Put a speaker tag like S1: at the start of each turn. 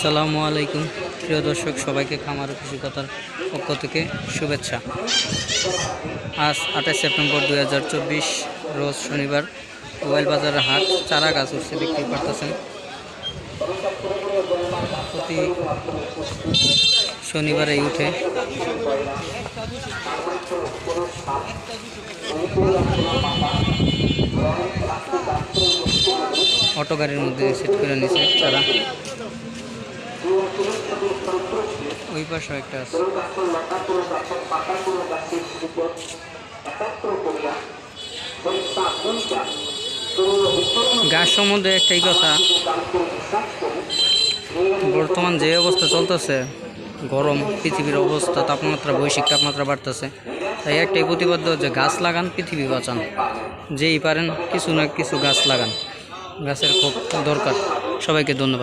S1: আসসালামু আলাইকুম প্রিয় দর্শক, সবাইকে খামার ও কৃষিকতার পক্ষ থেকে শুভেচ্ছা। আজ 28 সেপ্টেম্বর 2024 রোজ শনিবার মোবাইল বাজারের হাট। চারা গাছ উঠছে, দেখতে পারতেছেন। প্রতি শনিবারেই উঠে। অটো গাড়ির মধ্যে সেট করে নিছে চারা। ওই পাশে একটা আছে। গাছ সম্বন্ধে একটাই কথা, বর্তমান যে অবস্থা চলতেছে, গরম পৃথিবীর অবস্থা, তাপমাত্রা, বৈশ্বিক তাপমাত্রা বাড়তেছে। তাই একটাই প্রতিপাদ্য যে গাছ লাগান, পৃথিবী বাঁচান। যেই পারেন কিছু না কিছু গাছ লাগান, গাছের খুব দরকার। সবাইকে ধন্যবাদ।